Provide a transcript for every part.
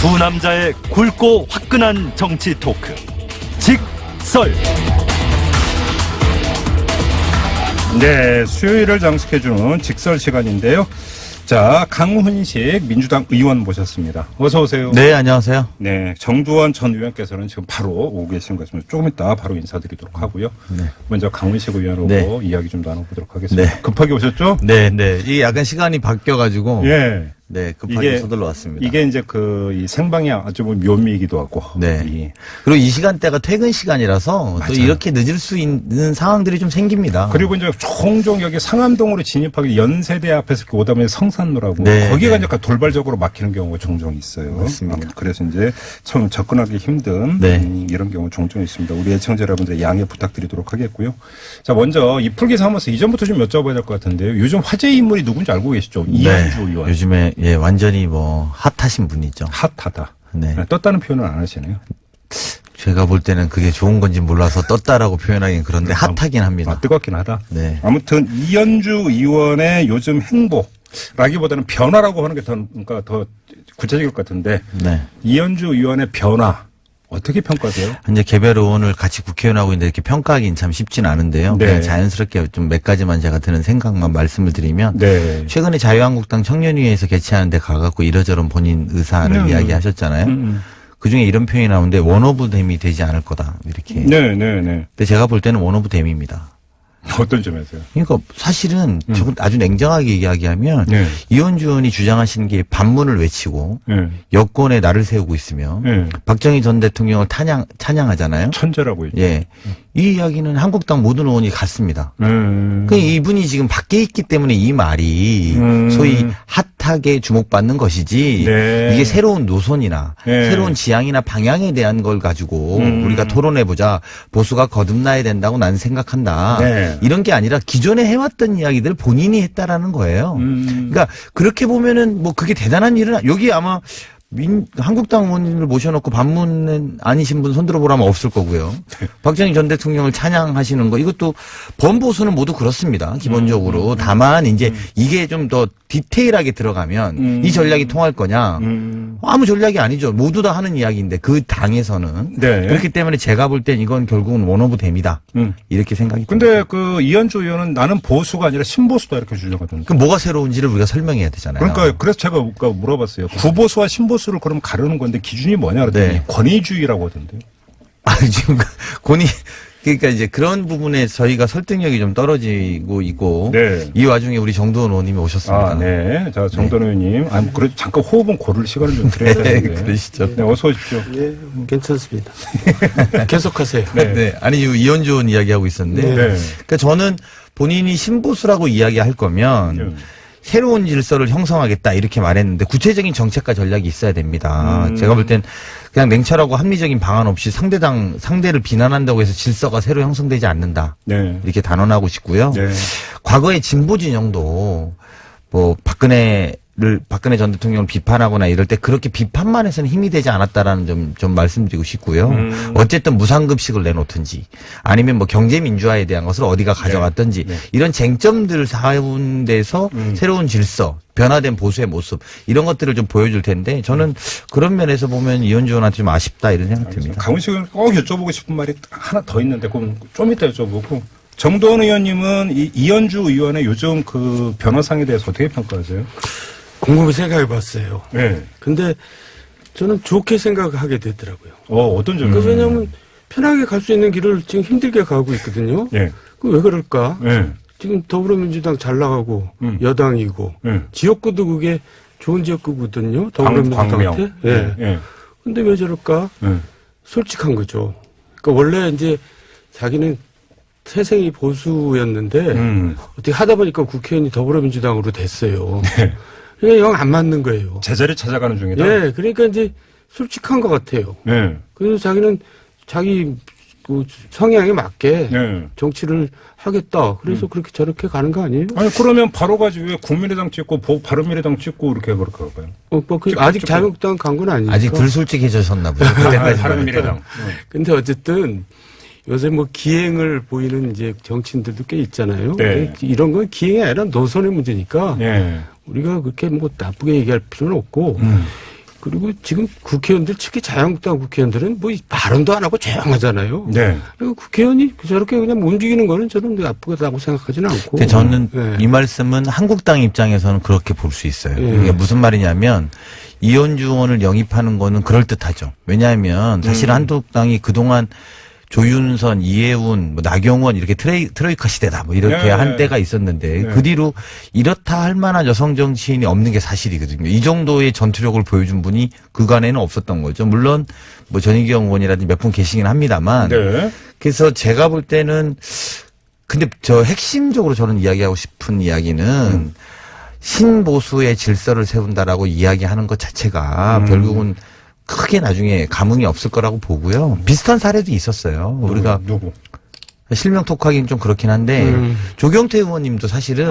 두 남자의 굵고 화끈한 정치 토크 직설. 네, 수요일을 장식해주는 직설 시간인데요. 자, 강훈식 민주당 의원 모셨습니다. 어서 오세요. 네, 안녕하세요. 네, 정두원 전 의원께서는 지금 바로 오고 계신 것입니다. 조금 이따 바로 인사드리도록 하고요. 네. 먼저 강훈식 의원하고 네. 이야기 좀 나눠보도록 하겠습니다. 네. 급하게 오셨죠? 네, 네. 이 약간 시간이 바뀌어가지고. 예. 네, 급하게 서둘러 왔습니다. 이게 이제 이 생방이 아주 묘미이기도 하고. 네. 그리고 이 시간대가 퇴근 시간이라서 맞아요. 또 이렇게 늦을 수 있는 상황들이 좀 생깁니다. 그리고 이제 종종 여기 상암동으로 진입하기 연세대 앞에서 이렇게 오다 보면 성산로라고. 네, 거기가 네. 이제 돌발적으로 막히는 경우가 종종 있어요. 맞습니다. 그래서 이제 좀 접근하기 힘든 네. 이런 경우 종종 있습니다. 우리 애청자 여러분들 양해 부탁드리도록 하겠고요. 자, 먼저 이 풀기 삼아서 이전부터 좀 여쭤봐야 될 것 같은데요. 요즘 화제 인물이 누군지 알고 계시죠? 이현주 의원. 요즘에 예, 완전히 뭐 핫하신 분이죠. 핫하다. 네. 떴다는 표현은 안 하시네요. 제가 볼 때는 그게 좋은 건지 몰라서 떴다라고 표현하기는 그런데 핫하긴 합니다. 뜨겁긴 하다. 네. 아무튼 이현주 의원의 요즘 행보라기보다는 변화라고 하는 게 그러니까 더 구체적일 것 같은데. 네. 이현주 의원의 변화 어떻게 평가하세요? 이제 개별 의원을 같이 국회의원하고 있는데 이렇게 평가하기는 참 쉽진 않은데요. 네. 그냥 자연스럽게 좀 몇 가지만 제가 드는 생각만 말씀을 드리면 네. 최근에 자유한국당 청년위에서 개최하는 데 가갖고 이러저런 본인 의사를 이야기하셨잖아요. 그중에 이런 표현이 나오는데 원 오브 댐이 되지 않을 거다 이렇게. 네. 근데 제가 볼 때는 원 오브 댐입니다. 어떤 점에서요? 그러니까 사실은 아주 냉정하게 이야기하면 네. 이현주 의원이 주장하시는 게 반문을 외치고 네. 여권에 날을 세우고 있으며 네. 박정희 전 대통령을 찬양하잖아요. 천재라고 했죠. 예. 이 이야기는 한국당 모든 의원이 같습니다. 그 이분이 지금 밖에 있기 때문에 이 말이 소위 핫하게 주목받는 것이지 네. 이게 새로운 노선이나 네. 새로운 지향이나 방향에 대한 걸 가지고 우리가 토론해보자 보수가 거듭나야 된다고 나는 생각한다. 네. 이런 게 아니라 기존에 해왔던 이야기들 본인이 했다라는 거예요. 그러니까 그렇게 보면은 뭐 그게 대단한 일은 여기 아마 한국당 의원님을 모셔놓고 반문 아니신 분 손들어 보라면 없을 거고요. 박정희 전 대통령을 찬양하시는 거 이것도 범보수는 모두 그렇습니다. 기본적으로. 다만 이제 이게 좀 더 디테일하게 들어가면 이 전략이 통할 거냐. 아무 전략이 아니죠. 모두 다 하는 이야기인데 그 당에서는. 네. 그렇기 때문에 제가 볼 땐 이건 결국은 원 오브 댐이다. 이렇게 생각이 근데 듭니다. 그 이현주 의원은 나는 보수가 아니라 신보수다 이렇게 주장하던데. 그럼 뭐가 새로운지를 우리가 설명해야 되잖아요. 그러니까 그래서 제가 물어봤어요. 구보수와 신보수를 그럼 가르는 건데 기준이 뭐냐 그랬더니 네. 권위주의라고 하던데요. 지금 그러니까 이제 그런 부분에 저희가 설득력이 좀 떨어지고 있고 네. 이 와중에 우리 정두원 의원님이 오셨습니다. 아, 네. 자, 정돈 의원님. 그래도 잠깐 호흡은 고를 시간을 좀 드려야 되는데. 그러시죠. 네, 어서 오십시오. 예, 괜찮습니다. 계속하세요. 네. 아니 이현주 의원 이야기하고 있었는데 네. 그러니까 저는 본인이 신보수라고 이야기할 거면 새로운 질서를 형성하겠다 이렇게 말했는데 구체적인 정책과 전략이 있어야 됩니다. 제가 볼 땐 그냥 냉철하고 합리적인 방안 없이 상대를 비난한다고 해서 질서가 새로 형성되지 않는다. 네. 이렇게 단언하고 싶고요. 네. 과거의 진보 진영도 뭐 박근혜 전 대통령을 비판하거나 이럴 때 그렇게 비판만 해서는 힘이 되지 않았다라는 좀 말씀드리고 싶고요. 어쨌든 무상급식을 내놓든지 아니면 뭐 경제민주화에 대한 것을 어디가 가져갔든지 이런 쟁점들 가운데서 새로운 질서, 변화된 보수의 모습 이런 것들을 좀 보여줄 텐데 저는 그런 면에서 보면 이현주 의원한테 좀 아쉽다 이런 생각 듭니다. 강훈식은 꼭 여쭤보고 싶은 말이 하나 더 있는데 그럼 좀 이따 여쭤보고 정도원 의원님은 이현주 의원의 요즘 그 변화상에 대해서 어떻게 평가하세요? 곰곰이 생각해 봤어요. 네. 근데 저는 좋게 생각하게 되더라고요. 어떤 점에서? 왜냐하면 편하게 갈 수 있는 길을 지금 힘들게 가고 있거든요. 예. 왜 그럴까? 예. 지금 더불어민주당 잘 나가고 여당이고 지역구도 그게 좋은 지역구거든요. 더불어민주당한테. 예. 예. 근데 왜 저럴까? 솔직한 거죠. 그러니까 원래 이제 자기는 태생이 보수였는데 어떻게 하다 보니까 국회의원이 더불어민주당으로 됐어요. 네. 그러니까 영 안 맞는 거예요. 제자리 찾아가는 중이다. 예, 그러니까 이제 솔직한 것 같아요. 네. 그래서 자기는 자기 그 성향에 맞게 네. 정치를 하겠다. 그래서 그렇게 저렇게 가는 거 아니에요? 아니 그러면 바로 가지고 왜 국민의당 찍고 바른미래당 찍고 이렇게 그렇게 할까요? 아직 자유한국당 간 건 아니니까. 아직 덜 솔직해졌나 보죠. 그때까지 바른미래당. 근데 어쨌든 요새 뭐 기행을 보이는 이제 정치인들도 꽤 있잖아요. 네. 이런 건 기행이 아니라 노선의 문제니까 네. 우리가 그렇게 뭐 나쁘게 얘기할 필요는 없고 그리고 지금 국회의원들, 특히 자유한국당 국회의원들은 뭐 발언도 안 하고 조용하잖아요. 네. 그리고 국회의원이 저렇게 그냥 움직이는 거는 저는 나쁘다고 생각하지는 않고. 근데 저는 네. 이 말씀은 한국당 입장에서는 그렇게 볼 수 있어요. 예. 이게 무슨 말이냐면 이현주 의원을 영입하는 거는 그럴듯하죠. 왜냐하면 사실 한국당이 그동안 조윤선, 이해운, 뭐 나경원 이렇게 트로이카 시대다 뭐 이렇게 네. 한 때가 있었는데 네. 그 뒤로 이렇다 할 만한 여성 정치인이 없는 게 사실이거든요. 이 정도의 전투력을 보여준 분이 그간에는 없었던 거죠. 물론 뭐 전희경 의원이라든지 몇 분 계시긴 합니다만. 네. 그래서 제가 볼 때는 근데 저 핵심적으로 저는 이야기하고 싶은 이야기는 신보수의 질서를 세운다라고 이야기하는 것 자체가 결국은 크게 나중에 감흥이 없을 거라고 보고요. 비슷한 사례도 있었어요. 우리가 누구? 실명 톡하기는 좀 그렇긴 한데 조경태 의원님도 사실은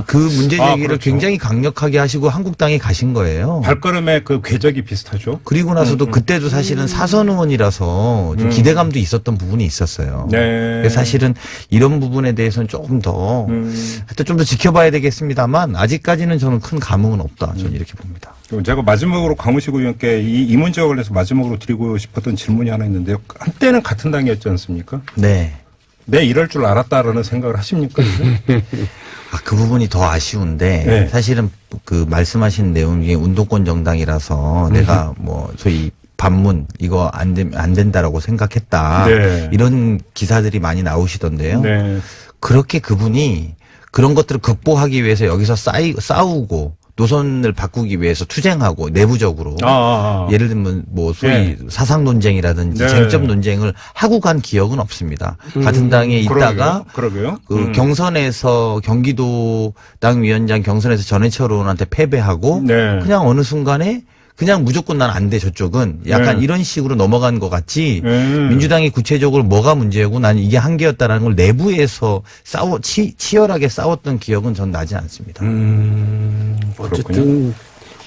그 문제 제기를 그렇죠. 굉장히 강력하게 하시고 한국당에 가신 거예요. 발걸음의 그 궤적이 비슷하죠. 그리고 나서도 그때도 사실은 사선 의원이라서 좀 기대감도 있었던 부분이 있었어요. 네. 그래서 사실은 이런 부분에 대해서는 조금 더 하여튼 좀 더 지켜봐야 되겠습니다만 아직까지는 저는 큰 감흥은 없다. 저는 이렇게 봅니다. 제가 마지막으로 강훈식 의원께 이 문제와 관련해서 마지막으로 드리고 싶었던 질문이 하나 있는데요. 한때는 같은 당이었지 않습니까? 네. 내 이럴 줄 알았다라는 생각을 하십니까? 그 부분이 더 아쉬운데 네. 사실은 그 말씀하신 내용 중에 운동권 정당이라서 내가 뭐 소위 반문 이거 안 된다라고 생각했다. 네. 이런 기사들이 많이 나오시던데요. 네. 그렇게 그분이 그런 것들을 극복하기 위해서 여기서 싸우고 노선을 바꾸기 위해서 투쟁하고 내부적으로 예를 들면 뭐 소위 네. 사상 논쟁이라든지 네. 쟁점 논쟁을 하고 간 기억은 없습니다. 같은 당에 있다가 그러게요. 그 경선에서 경기도당 위원장 경선에서 전해철 의원한테 패배하고 네. 그냥 어느 순간에 그냥 무조건 난 안 돼 저쪽은 약간 네. 이런 식으로 넘어간 것 같지 민주당이 구체적으로 뭐가 문제고 난 이게 한계였다라는 걸 내부에서 치열하게 싸웠던 기억은 전 나지 않습니다. 어쨌든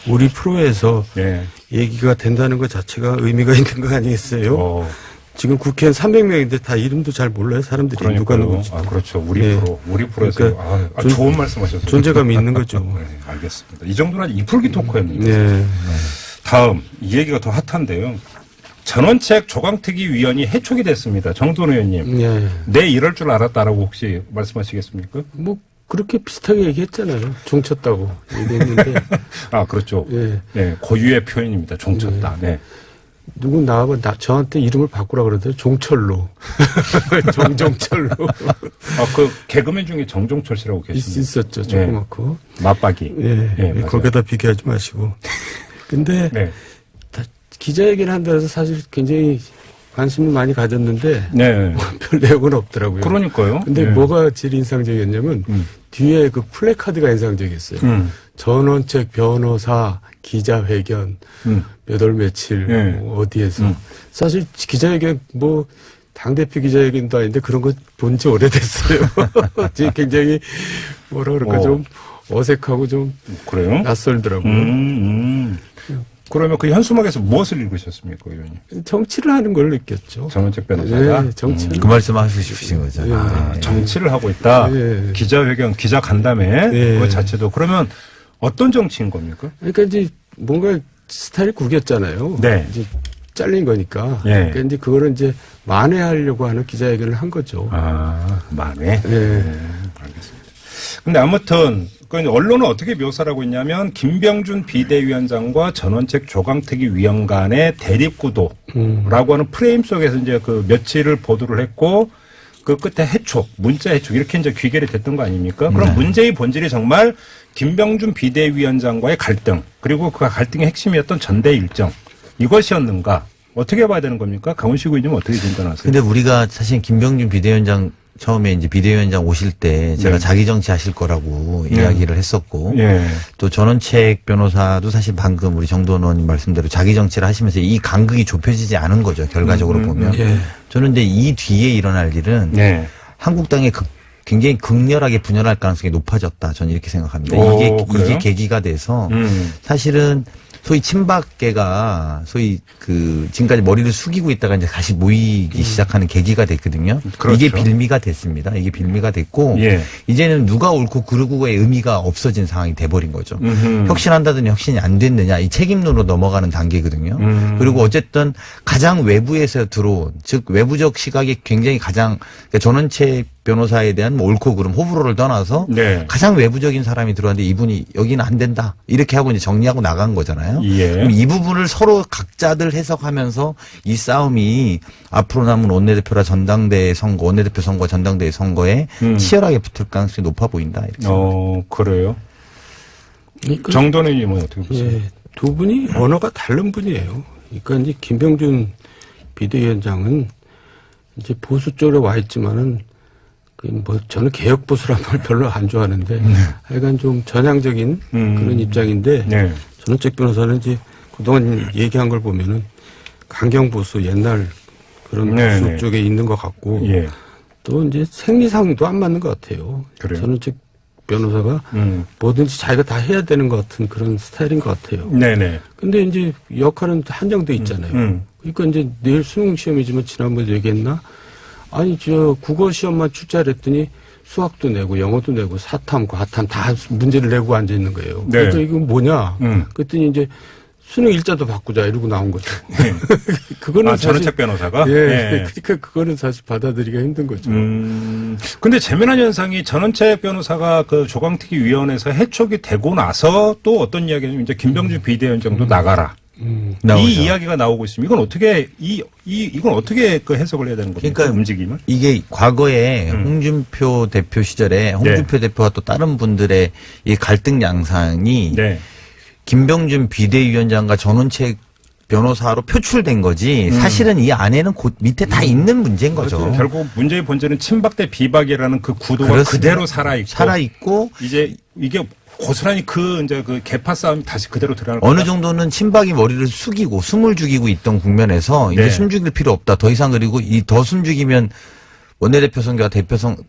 우리 프로에서 네. 얘기가 된다는 것 자체가 의미가 있는 거 아니겠어요? 지금 국회의원 300명인데 다 이름도 잘 몰라요. 사람들이 누가 누군지. 그렇죠. 우리 네. 프로에서 그러니까 좋은 말씀하셨어요. 존재감이 있는 거죠. 네, 알겠습니다. 이 정도는 이풀기 토크였는데. 네. 다음 이 얘기가 더 핫한데요. 전원책 조강특위 위원이 해촉이 됐습니다. 정돈 의원님. 네. 내 이럴 줄 알았다라고 혹시 말씀하시겠습니까? 뭐 그렇게 비슷하게 얘기했잖아요. 종쳤다고 얘기했는데. 그렇죠. 네. 네, 고유의 표현입니다. 종쳤다. 네. 누군 나하고 저한테 이름을 바꾸라 그러더라고요. 종철로. 정종철로. 그 개그맨 중에 정종철 씨라고 계십니다. 있었죠. 조그맣고. 네. 맞박이. 예. 네, 맞아요. 거기다 비교하지 마시고. 근데 네. 기자회견 한다고 해서 사실 굉장히 관심을 많이 가졌는데 네. 별 내용은 없더라고요. 그러니까요. 근데 네. 뭐가 제일 인상적이었냐면 뒤에 그 플래카드가 인상적이었어요. 전원책 변호사 기자회견 몇 월 며칠 네. 뭐 어디에서 사실 기자회견 뭐 당대표 기자회견도 아닌데 그런 거 본 지 오래됐어요. 지금 굉장히 뭐라 그럴까 좀 어색하고 좀 그래요? 낯설더라고요. 그러면 그 현수막에서 무엇을 읽으셨습니까, 의원님? 정치를 하는 걸 느꼈죠. 전원책 변호사가? 네, 정치를. 그 말씀 하시신 거죠. 네. 정치를 하고 있다. 네. 기자회견, 기자 간담회 네. 그 자체도 그러면 어떤 정치인 겁니까? 그러니까 이제 뭔가 스타일이 구겼잖아요. 네. 이제 잘린 거니까. 네. 그러니까 이제 그거를 이제 만회하려고 하는 기자회견을 한 거죠. 만회. 네. 알겠습니다. 근데 아무튼 그 언론은 어떻게 묘사를 하고 있냐면 김병준 비대위원장과 전원책 조강특위 위원 간의 대립구도라고 하는 프레임 속에서 이제 그 며칠을 보도를 했고 그 끝에 해촉, 문자 해촉 이렇게 이제 귀결이 됐던 거 아닙니까? 그럼 문제의 본질이 정말 김병준 비대위원장과의 갈등 그리고 그 갈등의 핵심이었던 전대 일정 이것이었는가? 어떻게 봐야 되는 겁니까? 강훈식 의원님은 어떻게 진단하세요? 근데 우리가 사실 김병준 비대위원장 처음에 이제 비대위원장 오실 때 제가 자기 정치 하실 거라고 이야기를 했었고 또 전원책 변호사도 사실 방금 우리 정도원 의원님 말씀대로 자기 정치를 하시면서 이 간극이 좁혀지지 않은 거죠. 결과적으로 보면. 저는 근데 이 뒤에 일어날 일은 한국당의 굉장히 극렬하게 분열할 가능성이 높아졌다. 저는 이렇게 생각합니다. 오, 그래요? 이게 계기가 돼서 사실은 소위 친박계가 소위 그 지금까지 머리를 숙이고 있다가 이제 다시 모이기 시작하는 계기가 됐거든요. 그렇죠. 이게 빌미가 됐습니다. 이게 빌미가 됐고 예. 이제는 누가 옳고 그르고의 의미가 없어진 상황이 돼버린 거죠. 혁신한다더니 혁신이 안 됐느냐 이 책임론으로 넘어가는 단계거든요. 그리고 어쨌든 가장 외부에서 들어온 즉 외부적 시각이 굉장히 가장 그러니까 전원책 변호사에 대한 뭐 옳고 그름 호불호를 떠나서 네. 가장 외부적인 사람이 들어왔는데 이분이 여기는 안 된다 이렇게 하고 이제 정리하고 나간 거잖아요. 예. 그럼 이 부분을 서로 각자들 해석하면서 이 싸움이 앞으로 남은 원내대표라 전당대회 선거, 원내대표 선거, 전당대회 선거에 치열하게 붙을 가능성이 높아 보인다. 이렇게 그래요. 그러니까 정도는 의원은 어떻게 보세요? 예, 두 분이 언어가 다른 분이에요. 그러니까 이제 김병준 비대위원장은 이제 보수 쪽으로 와 있지만은 뭐 저는 개혁 보수라는 걸 별로 안 좋아하는데 하여간 좀 전향적인 그런 입장인데 네. 전원책 변호사는 이제 그동안 얘기한 걸 보면은 강경 보수 옛날 그런 보수 네네. 쪽에 있는 것 같고 예. 또 이제 생리상도 안 맞는 것 같아요. 그래요? 전원책 변호사가 뭐든지 자기가 다 해야 되는 것 같은 그런 스타일인 것 같아요. 네네. 근데 이제 역할은 한정돼 있잖아요. 그러니까 이제 내일 수능 시험이지만 지난번에 얘기했나? 아니 저 국어 시험만 출제를 했더니 수학도 내고 영어도 내고 사탐, 과탐 다 문제를 내고 앉아 있는 거예요. 네. 그러니까 이건 뭐냐? 그랬더니 이제 수능 일자도 바꾸자 이러고 나온 거죠. 그거는 사실 전원책 변호사가? 예, 예. 그러니까 그거는 사실 받아들이기가 힘든 거죠. 근데 재미난 현상이 전원책 변호사가 그 조강특위 위원회에서 해촉이 되고 나서 또 어떤 이야기냐면 이제 김병준 비대위원장도 나가라. 나오죠. 이 이야기가 나오고 있습니다. 이건 어떻게 이건 어떻게 그 해석을 해야 되는 겁니까? 그러니까 움직임을? 이게 과거에 홍준표 대표 시절에 홍준표 대표와 또 다른 분들의 이 갈등 양상이 네. 김병준 비대위원장과 전원책 변호사로 표출된 거지 사실은 이 안에는 곧 밑에 다 있는 문제인 거죠. 결국 문제의 본질은 친박 대 비박이라는 그 구도가 그렇습니다. 그대로 살아있고 이제 이게 고스란히 그 개파 싸움이 다시 그대로 드러날 어느 거다. 정도는 친박이 머리를 숙이고 숨을 죽이고 있던 국면에서 이제 네. 숨 죽일 필요 없다. 더 이상 그리고 이 더 숨 죽이면 원내대표 선거와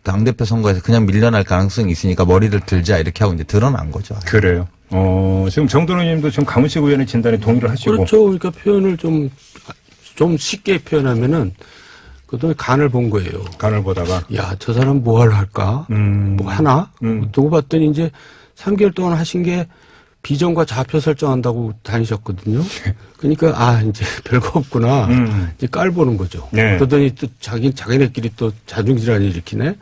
당대표 선거에서 그냥 밀려날 가능성이 있으니까 머리를 들자 이렇게 하고 이제 드러난 거죠. 그래요. 지금 정도원 님도 지금 강훈식 의원의 진단에 동의를 하시고. 그렇죠. 그러니까 표현을 좀 쉽게 표현하면은 그동안 간을 본 거예요. 간을 보다가. 야, 저 사람 뭘 할까? 뭐 하나? 두고 봤더니 이제 3개월 동안 하신 게 비전과 좌표 설정한다고 다니셨거든요. 그러니까 이제 별거 없구나. 이제 깔보는 거죠. 네. 그러더니 또 자기네끼리 또 자중질환을 일으키네.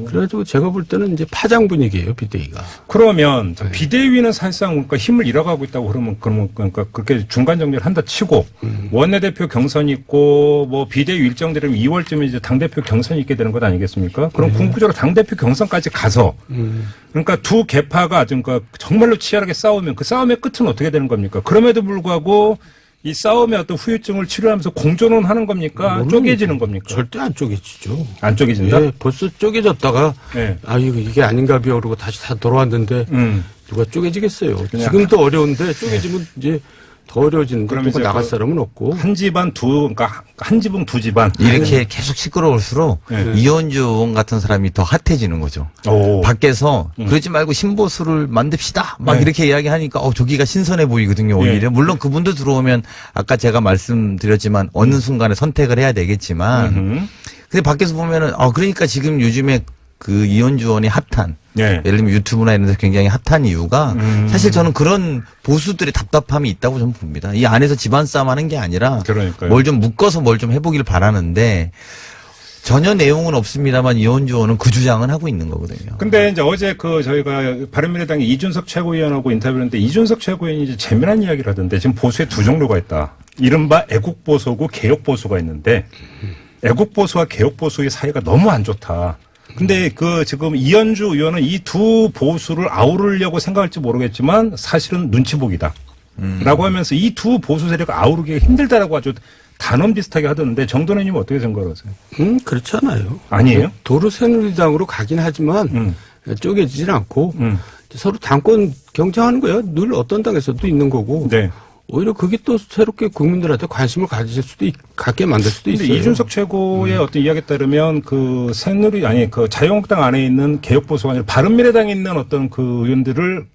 그래가지고 제가 볼 때는 이제 파장 분위기예요, 비대위가. 그러면 비대위는 사실상 그러니까 힘을 잃어가고 있다고 그러면 그러니까 그렇게 중간 정리를 한다 치고 원내대표 경선이 있고 뭐 비대위 일정 되면 2월쯤에 이제 당대표 경선이 있게 되는 것 아니겠습니까? 그럼 궁극적으로 당대표 경선까지 가서 그러니까 두 개파가 그러니까 정말로 치열하게 싸우면 그 싸움의 끝은 어떻게 되는 겁니까? 그럼에도 불구하고 이 싸움의 어떤 후유증을 치료하면서 공존은 하는 겁니까? 쪼개지는 겁니까? 절대 안 쪼개지죠. 안 쪼개진다? 예, 벌써 쪼개졌다가 네. 이게 아닌가 봐요. 그러고 다시 다 돌아왔는데 누가 쪼개지겠어요. 지금도 어려운데 쪼개지면 이제 더 어려워지는데 그러면 누가 이제 나갈 사람은 없고. 한 집안 그러니까 한 지붕 두 집안. 이렇게 계속 시끄러울수록 네. 이현주 의원 같은 사람이 더 핫해지는 거죠. 오. 밖에서 그러지 말고 신보수를 만듭시다. 막 네. 이렇게 이야기하니까 저기가 신선해 보이거든요. 오히려. 예. 물론 그분도 들어오면 아까 제가 말씀드렸지만 어느 순간에 선택을 해야 되겠지만 근데 밖에서 보면은 그러니까 지금 요즘에 그 이현주 의원이 핫한 네. 예를 들면 유튜브나 이런 데서 굉장히 핫한 이유가 사실 저는 그런 보수들의 답답함이 있다고 저는 봅니다. 이 안에서 집안 싸움 하는 게 아니라 그러니까요. 뭘 좀 묶어서 뭘 좀 해보길 바라는데 전혀 내용은 없습니다만 이현주 의원은 그 주장은 하고 있는 거거든요. 근데 이제 어제 저희가 바른미래당의 이준석 최고위원하고 인터뷰를 했는데 이준석 최고위원이 이제 재미난 이야기를 하던데 지금 보수에 두 종류가 있다. 이른바 애국보수고 개혁보수가 있는데 애국보수와 개혁보수의 사이가 너무 안 좋다. 근데 지금 이현주 의원은 이 두 보수를 아우르려고 생각할지 모르겠지만 사실은 눈치보기다. 라고 하면서 이 두 보수 세력을 아우르기가 힘들다라고 아주 단언 비슷하게 하던데 정도원 님은 어떻게 생각하세요? 그렇지 않아요. 아니에요? 도로 새누리당으로 가긴 하지만 쪼개지진 않고 서로 당권 경쟁하는 거예요. 늘 어떤 당에서도 있는 거고. 네. 오히려 그게 또 새롭게 국민들한테 관심을 갖게 만들 수도 근데 있어요. 이준석 최고의 어떤 이야기에 따르면 그 새누리 아니 그 자유한국당 안에 있는 개혁보수가 아니라 바른미래당에 있는 어떤 그 의원들을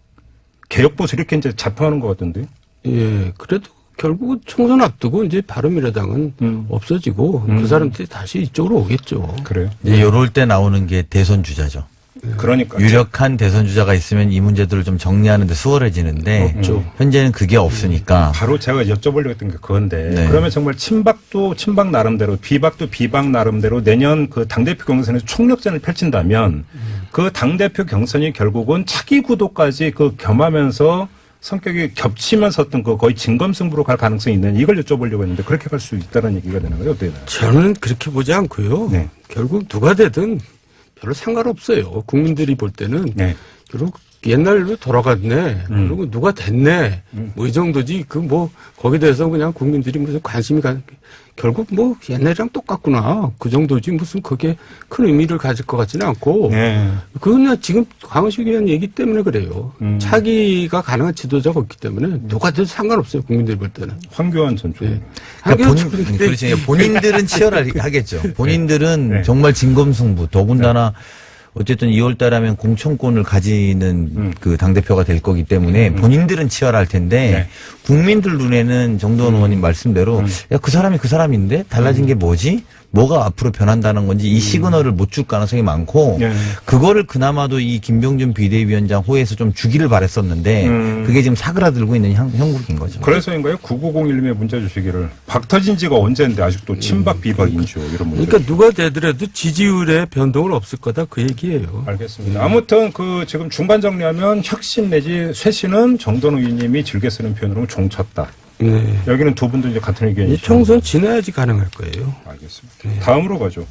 개혁보수 이렇게 이제 자평하는 것 같던데. 예, 그래도 결국 총선 앞두고 이제 바른미래당은 없어지고 그 사람들이 다시 이쪽으로 오겠죠. 그래요. 이제 요럴 때 나오는 게 대선 주자죠. 그러니까 유력한 대선 주자가 있으면 이 문제들을 좀 정리하는 데 수월해지는데 현재는 그게 없으니까 바로 제가 여쭤보려고 했던 게 그건데 네. 그러면 정말 친박도 친박 나름대로 비박도 비박 나름대로 내년 그 당대표 경선에서 총력전을 펼친다면 그 당대표 경선이 결국은 차기 구도까지 그 겸하면서 성격이 겹치면서 어떤 그 거의 진검승부로 갈 가능성이 있는 이걸 여쭤보려고 했는데 그렇게 갈 수 있다는 얘기가 되는 거예요? 어떻게 되나요? 저는 그렇게 보지 않고요. 네. 결국 누가 되든 별로 상관없어요. 국민들이 볼 때는 네. 결국 옛날로 돌아갔네. 그리고 누가 됐네. 뭐 이 정도지. 그 뭐 거기에 대해서 그냥 국민들이 무슨 관심이 결국 뭐 옛날이랑 똑같구나. 그 정도지 무슨 그게 큰 의미를 가질 것 같지는 않고. 네. 그건 지금 강원식 의원 얘기 때문에 그래요. 차기가 가능한 지도자가 없기 때문에 누가 돼도 상관없어요. 국민들이 볼 때는. 황교안 전 총리. 네. 그러니까 그렇죠. 본인들은 치열하겠죠. 본인들은 네. 정말 진검승부 더군다나 어쨌든 2월 달하면 공천권을 가지는 그 당대표가 될 거기 때문에 본인들은 치열할 텐데 네. 국민들 눈에는 정도원 의원님 말씀대로 야, 그 사람이 그 사람인데 달라진 게 뭐지? 뭐가 앞으로 변한다는 건지 이 시그널을 못 줄 가능성이 많고 네. 그거를 그나마도 이 김병준 비대위원장 호에서 좀 주기를 바랬었는데 그게 지금 사그라들고 있는 형국인 거죠. 그래서인가요? 9901님의 문자 주시기를 박터진 지가 언제인데 아직도 친박 비박 인주 이런 문제. 그러니까 누가 되더라도 지지율에 변동은 없을 거다 그 얘기예요. 알겠습니다. 아무튼 그 지금 중간 정리하면 혁신 내지 쇄신은 정돈 의원님이 즐겨 쓰는 표현으로 종쳤다. 네. 여기는 두 분도 이제 같은 의견이죠. 이 총선 지나야지 가능할 거예요. 알겠습니다. 다음으로 가죠.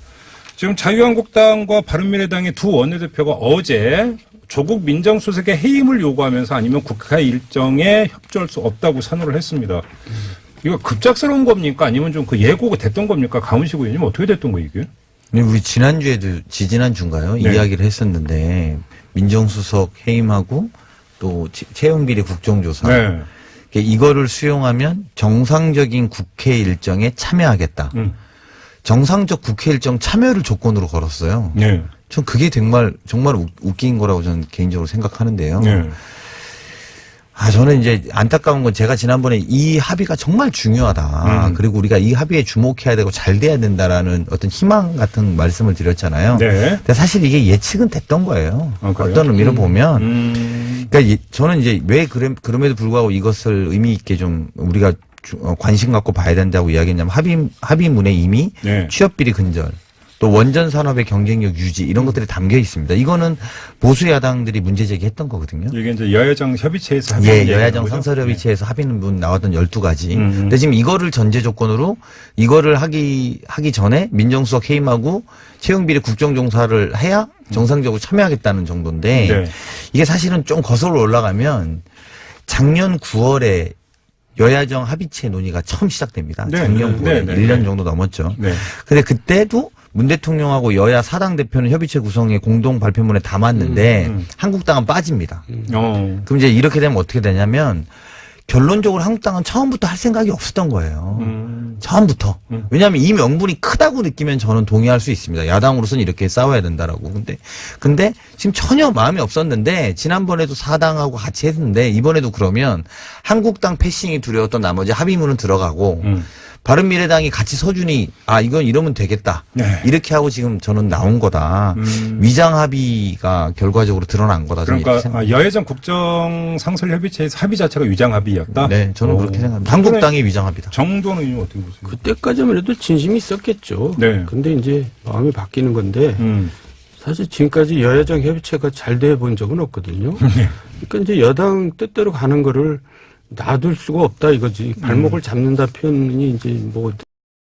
지금 자유한국당과 바른미래당의 두 원내대표가 어제 조국 민정수석의 해임을 요구하면서 아니면 국회 일정에 협조할 수 없다고 선언을 했습니다. 이거 급작스러운 겁니까? 아니면 좀 그 예고가 됐던 겁니까? 강훈식 의원님 어떻게 됐던 거예요, 이게? 우리 지난주에도 지지난주인가요? 네. 이야기를 했었는데 민정수석 해임하고 또 채용비리 국정조사 네. 이거를 수용하면 정상적인 국회 일정에 참여하겠다. 정상적 국회 일정 참여를 조건으로 걸었어요. 네. 전 그게 정말 웃긴 거라고 저는 개인적으로 생각하는데요. 네. 저는 이제 안타까운 건 제가 지난번에 이 합의가 정말 중요하다. 그리고 우리가 이 합의에 주목해야 되고 잘 돼야 된다라는 어떤 희망 같은 말씀을 드렸잖아요. 네. 근데 사실 이게 예측은 됐던 거예요. 그래요? 어떤 의미로 보면. 그러니까 저는 이제 왜 그럼에도 불구하고 이것을 의미 있게 좀 우리가 관심 갖고 봐야 된다고 이야기했냐면 합의문에 이미 네. 취업비리 근절 또 원전 산업의 경쟁력 유지 이런 것들이 담겨 있습니다. 이거는 보수 야당들이 문제 제기했던 거거든요. 이게 이제 여야정 협의체에서 예, 여야정 상설협의체에서 합의문 나왔던 12가지. 근데 지금 이거를 전제 조건으로 이거를 하기 전에 민정수석 해임하고 채용비리 국정조사를 해야 정상적으로 참여하겠다는 정도인데 네. 이게 사실은 좀 거슬러 올라가면 작년 9월에 여야정 합의체 논의가 처음 시작됩니다. 네, 작년 9월에 네, 1년 정도 넘었죠. 네. 근데 그때도 문 대통령하고 여야 사당 대표는 협의체 구성에 공동 발표문에 담았는데 한국당은 빠집니다. 그럼 이제 이렇게 되면 어떻게 되냐면 결론적으로 한국당은 처음부터 할 생각이 없었던 거예요. 처음부터. 왜냐하면 이 명분이 크다고 느끼면 저는 동의할 수 있습니다. 야당으로서는 이렇게 싸워야 된다라고. 근데 지금 전혀 마음이 없었는데 지난번에도 사당하고 같이 했는데 이번에도 그러면 한국당 패싱이 두려웠던 나머지 합의문은 들어가고 바른미래당이 같이 서준이 이건 이러면 되겠다. 네. 이렇게 하고 지금 저는 나온 거다. 위장 합의가 결과적으로 드러난 거다. 그러니까 여야정 국정 상설 협의체에서 합의 자체가 위장 합의였다. 네, 저는 그렇게 생각합니다. 한국당이 위장 합의다. 정도는 의원님 어떻게 보세요? 그때까지만 해도 진심이 있었겠죠. 네. 근데 이제 마음이 바뀌는 건데 사실 지금까지 여야정 협의체가 잘 돼 본 적은 없거든요. 그러니까 이제 여당 뜻대로 가는 거를 놔둘 수가 없다 이거지. 발목을 잡는다 표현이 이제 뭐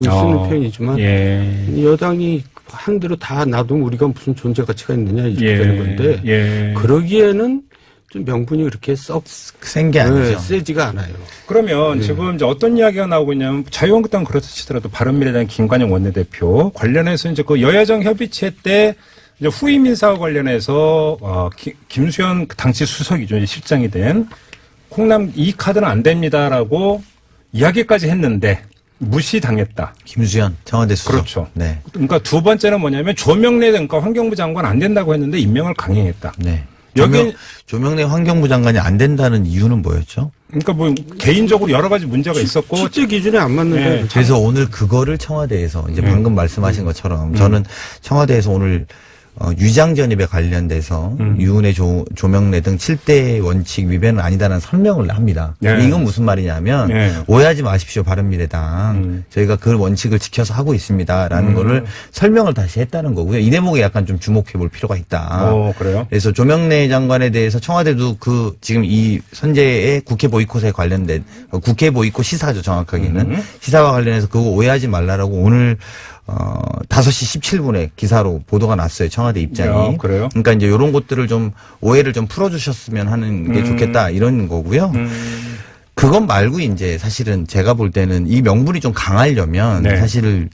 쓰는 표현이지만 예. 여당이 한 대로 다 놔두면 우리가 무슨 존재 가치가 있느냐 이렇게 되는 건데 예. 그러기에는 좀 명분이 그렇게 썩 센 게 아니죠. 세지가 않아요. 그러면 지금 이제 어떤 이야기가 나오고 있냐면 자유한국당 그렇다 치더라도 바른미래당 김관영 원내대표 관련해서 이제 그 여야정 협의체 때 이제 후임 인사와 관련해서 김수현 당시 수석이죠. 실장이 된 콩남 이 카드는 안 됩니다라고 이야기까지 했는데 무시당했다. 김수현 청와대 수석. 그렇죠. 네. 그러니까 두 번째는 뭐냐면 조명래 그러니까 환경부 장관 안 된다고 했는데 임명을 강행했다. 네. 여기 조명래 환경부 장관이 안 된다는 이유는 뭐였죠? 그러니까 뭐 개인적으로 여러 가지 문제가 있었고 실제 기준에 안 맞는데 네. 그래서 오늘 그거를 청와대에서 이제 방금 말씀하신 것처럼 저는 청와대에서 오늘 유장 전입에 관련돼서 유은혜 조명래 등 7대 원칙 위배는 아니다라는 설명을 합니다. 네. 이건 무슨 말이냐면 네. 오해하지 마십시오 바른미래당. 저희가 그 원칙을 지켜서 하고 있습니다라는 거를 설명을 다시 했다는 거고요. 이 대목에 약간 좀 주목해 볼 필요가 있다. 그래요? 그래서 조명래 장관에 대해서 청와대도 그 지금 이 선재의 국회 보이콧에 관련된 국회 보이콧 시사죠 정확하게는 시사와 관련해서 그거 오해하지 말라라고 오늘 5시 17분에 기사로 보도가 났어요. 청와대 입장이. 그래요? 그러니까 이제 이런 것들을 좀 오해를 좀 풀어주셨으면 하는 게 좋겠다 이런 거고요. 그것 말고 이제 사실은 제가 볼 때는 이 명분이 좀 강하려면 네. 사실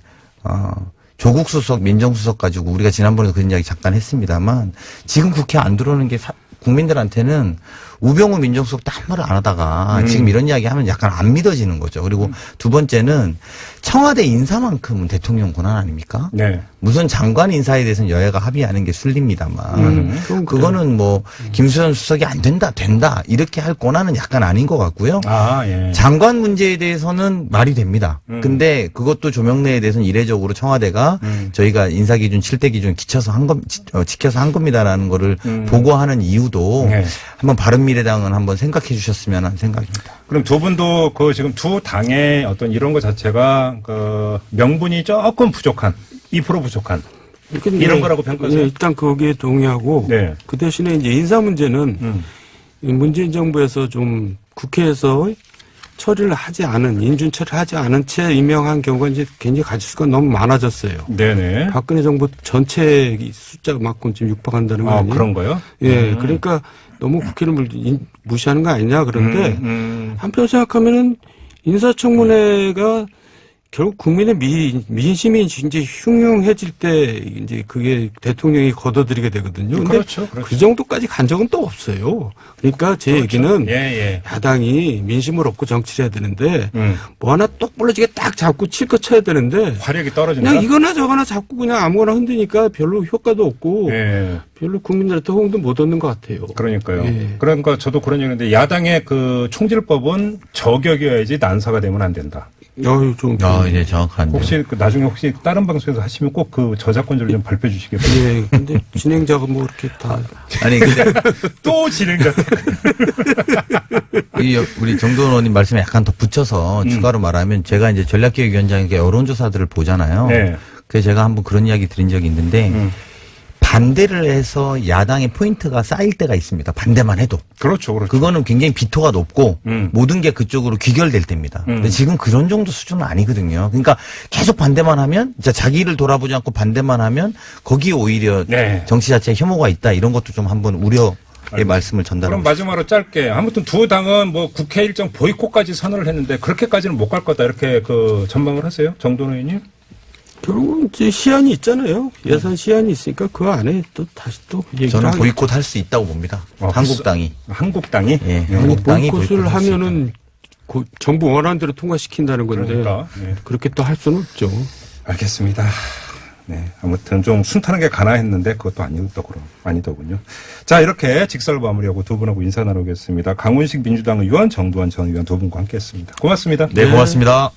조국 수석, 민정수석 가지고 우리가 지난번에도 그런 이야기 잠깐 했습니다만 지금 국회 안 들어오는 게 국민들한테는 우병우 민정수석도 한 말을 안 하다가 지금 이런 이야기 하면 약간 안 믿어지는 거죠. 그리고 두 번째는 청와대 인사만큼은 대통령 권한 아닙니까? 네. 무슨 장관 인사에 대해서는 여야가 합의하는 게 순리입니다만 그거는 뭐 김수현 수석이 안 된다 이렇게 할 권한은 약간 아닌 것 같고요. 예. 장관 문제에 대해서는 말이 됩니다. 근데 그것도 조명래에 대해서는 이례적으로 청와대가 저희가 인사기준 7대 기준 지켜서 한 겁니다라는 거를 보고하는 이유도 네. 한번 바른미래당은 한번 생각해 주셨으면 하는 생각입니다. 그럼 두 분도 그 지금 두 당의 어떤 이런 것 자체가 그 명분이 조금 부족한 2% 부족한 이런 거라고 평가하세요? 네, 일단 거기에 동의하고 네. 그 대신에 이제 인사 문제는 이 문재인 정부에서 좀 국회에서 처리를 하지 않은 인준 처리를 하지 않은 채 임명한 경우가 이제 굉장히 가지수가 너무 많아졌어요. 네네. 박근혜 정부 전체 숫자가 만큼 지금 육박한다는 거 아니에요? 그런 거요? 예, 그러니까 너무 국회를 무시하는 거 아니냐 그런데 한편 생각하면은 인사청문회가 결국 국민의 민심이 이제 흉흉해질 때 이제 그게 대통령이 걷어들이게 되거든요. 근데 그렇죠. 그 정도까지 간 적은 또 없어요. 그러니까 제 얘기는 예. 야당이 민심을 얻고 정치를 해야 되는데 뭐 하나 똑 부러지게 딱 잡고 칠 거 쳐야 되는데 화력이 떨어진다. 그냥 이거나 저거나 잡고 그냥 아무거나 흔드니까 별로 효과도 없고 예. 별로 국민들한테 호응도 못 얻는 것 같아요. 그러니까요. 예. 그러니까 저도 그런 얘기인데 야당의 그 총질법은 저격이어야지 난사가 되면 안 된다. 좀. 이제 정확한데. 혹시 나중에 혹시 다른 방송에서 하시면 꼭 그 저작권료를 좀 발표해 주시기 바랍니다. 예, 근데 진행자가 뭐 이렇게 다. 아니 근데 또 진행자. 우리 정도원 의원님 말씀에 약간 더 붙여서 추가로 말하면 제가 이제 전략기획위원장에게 여론조사들을 보잖아요. 네. 그래서 제가 한번 그런 이야기 드린 적이 있는데 반대를 해서 야당의 포인트가 쌓일 때가 있습니다. 반대만 해도. 그렇죠. 그거는 굉장히 비토가 높고 모든 게 그쪽으로 귀결될 때입니다. 음. 근데 지금 그런 정도 수준은 아니거든요. 그러니까 계속 반대만 하면 진짜 자기를 돌아보지 않고 반대만 하면 거기에 오히려 네. 정치 자체에 혐오가 있다. 이런 것도 좀 한번 우려의 말씀을 그럼 전달하고 마지막으로 짧게 아무튼 두 당은 뭐 국회 일정 보이콧까지 선언을 했는데 그렇게까지는 못 갈 거다 이렇게 그 전망을 하세요, 정돈 의원님? 결국은 이제 시한이 있잖아요. 예산 시한이 있으니까 그 안에 또 다시 또 얘기를 저는 하겠죠. 보이콧 할 수 있다고 봅니다. 한국당이. 한국당이? 예, 아니, 한국당이 보이콧을 보이콧할 수 있다. 하면은 정부 원하는 대로 통과시킨다는 건데 그러니까. 예. 그렇게 또 할 수는 없죠. 알겠습니다. 네. 아무튼 좀 순탄하게 가나 했는데 그것도 아니더군요. 자, 이렇게 직설 마무리하고 두 분하고 인사 나누겠습니다. 강훈식 민주당 의원, 정두환 전 의원 두 분과 함께 했습니다. 고맙습니다. 네, 고맙습니다.